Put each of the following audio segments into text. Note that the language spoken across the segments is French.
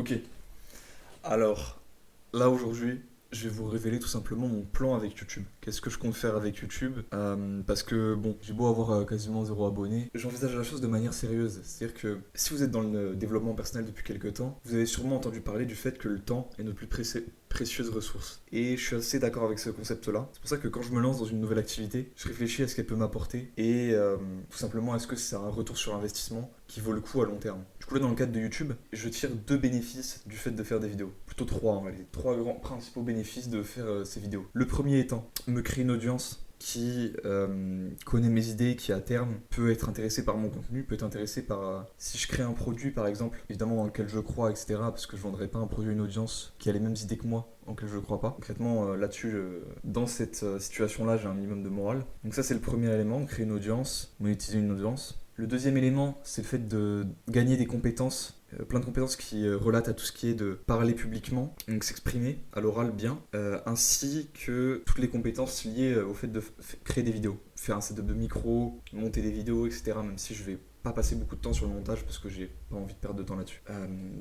Ok, alors là aujourd'hui, je vais vous révéler tout simplement mon plan avec YouTube. Qu'est-ce que je compte faire avec YouTube? Parce que bon, j'ai beau avoir quasiment zéro abonné, j'envisage la chose de manière sérieuse. C'est-à-dire que si vous êtes dans le développement personnel depuis quelques temps, vous avez sûrement entendu parler du fait que le temps est notre plus précieuse ressource. Et je suis assez d'accord avec ce concept-là. C'est pour ça que quand je me lance dans une nouvelle activité, je réfléchis à ce qu'elle peut m'apporter et tout simplement est-ce que c'est un retour sur investissement qui vaut le coup à long terme. Du coup là dans le cadre de YouTube, je tire deux bénéfices du fait de faire des vidéos. Plutôt trois en réalité. Trois grands principaux bénéfices de faire ces vidéos. Le premier étant me créer une audience qui connaît mes idées, qui à terme peut être intéressé par mon contenu, peut être intéressé par si je crée un produit par exemple, évidemment dans lequel je crois, etc. Parce que je ne vendrai pas un produit à une audience qui a les mêmes idées que moi, en lequel je ne crois pas. Concrètement, là-dessus, dans cette situation-là, j'ai un minimum de morale. Donc ça, c'est le premier élément, créer une audience, monétiser une audience. Le deuxième élément, c'est le fait de gagner des compétences, plein de compétences qui relatent à tout ce qui est de parler publiquement, donc s'exprimer à l'oral bien, ainsi que toutes les compétences liées au fait de créer des vidéos, faire un setup de micro, monter des vidéos, etc. Même si je vais pas passer beaucoup de temps sur le montage parce que j'ai pas envie de perdre de temps là-dessus.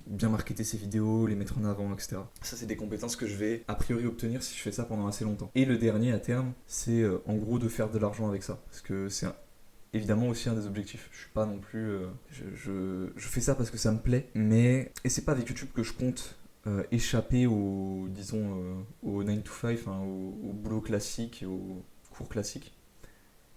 Bien marketer ces vidéos, les mettre en avant, etc. Ça, c'est des compétences que je vais a priori obtenir si je fais ça pendant assez longtemps. Et le dernier à terme, c'est en gros de faire de l'argent avec ça. Parce que c'est évidemment aussi un des objectifs. Je suis pas non plus. Je fais ça parce que ça me plaît, mais. Et c'est pas avec YouTube que je compte échapper au, disons, au 9 to 5, hein, au boulot classique et au cours classique.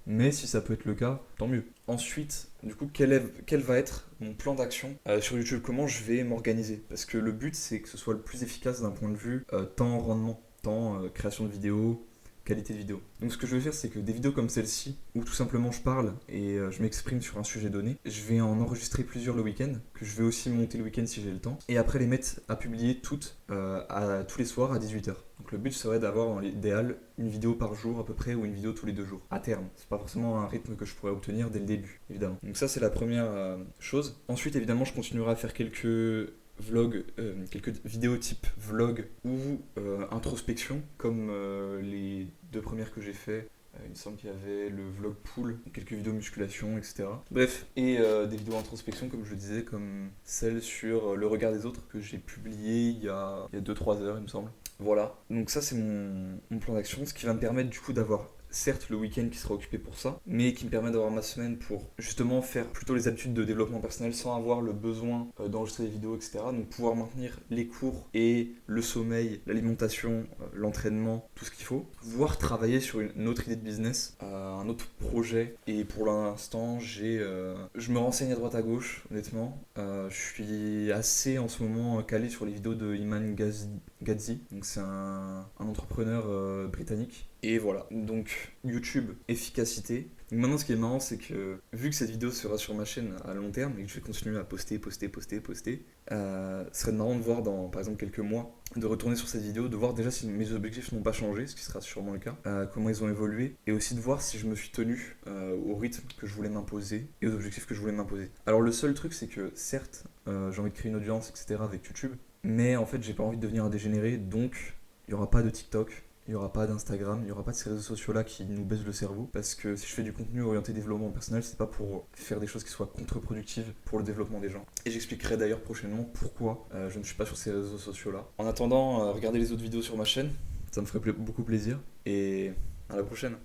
Mais si ça peut être le cas, tant mieux. Ensuite, du coup, quel va être mon plan d'action sur YouTube? Comment je vais m'organiser? Parce que le but, c'est que ce soit le plus efficace d'un point de vue temps, rendement, temps, création de vidéos, qualité de vidéo. Donc ce que je vais faire, c'est que des vidéos comme celle-ci, où tout simplement je parle et je m'exprime sur un sujet donné, je vais en enregistrer plusieurs le week-end, que je vais aussi monter le week-end si j'ai le temps, et après les mettre à publier toutes tous les soirs à 18h. Donc le but serait d'avoir dans l'idéal une vidéo par jour à peu près, ou une vidéo tous les 2 jours, à terme. C'est pas forcément un rythme que je pourrais obtenir dès le début, évidemment. Donc ça c'est la première chose. Ensuite évidemment je continuerai à faire quelques vlog, quelques vidéos type vlog ou introspection, comme les deux premières que j'ai fait. Il me semble qu'il y avait le vlog pool, quelques vidéos musculation, etc. Bref, et des vidéos introspection, comme je le disais, comme celle sur le regard des autres que j'ai publié il y a 2-3 heures, il me semble. Voilà, donc ça c'est mon plan d'action, ce qui va me permettre du coup d'avoir certes le week-end qui sera occupé pour ça, mais qui me permet d'avoir ma semaine pour justement faire plutôt les habitudes de développement personnel sans avoir le besoin d'enregistrer des vidéos, etc. Donc pouvoir maintenir les cours et le sommeil, l'alimentation, l'entraînement, tout ce qu'il faut. Pouvoir travailler sur une autre idée de business, un autre projet. Et pour l'instant, je me renseigne à droite à gauche, honnêtement. Je suis assez en ce moment calé sur les vidéos de Iman Gadzhi. Donc c'est un entrepreneur britannique. Et voilà, donc YouTube, efficacité. Donc maintenant ce qui est marrant c'est que vu que cette vidéo sera sur ma chaîne à long terme et que je vais continuer à poster, ce serait marrant de voir dans par exemple quelques mois, de retourner sur cette vidéo, de voir déjà si mes objectifs n'ont pas changé, ce qui sera sûrement le cas, comment ils ont évolué, et aussi de voir si je me suis tenu au rythme que je voulais m'imposer et aux objectifs que je voulais m'imposer. Alors le seul truc c'est que certes j'ai envie de créer une audience, etc. avec YouTube, mais en fait j'ai pas envie de devenir un dégénéré, donc il n'y aura pas de TikTok. Il n'y aura pas d'Instagram, il n'y aura pas de ces réseaux sociaux-là qui nous baissent le cerveau. Parce que si je fais du contenu orienté développement personnel, c'est pas pour faire des choses qui soient contre-productives pour le développement des gens. Et j'expliquerai d'ailleurs prochainement pourquoi je ne suis pas sur ces réseaux sociaux-là. En attendant, regardez les autres vidéos sur ma chaîne, ça me ferait beaucoup plaisir. Et à la prochaine.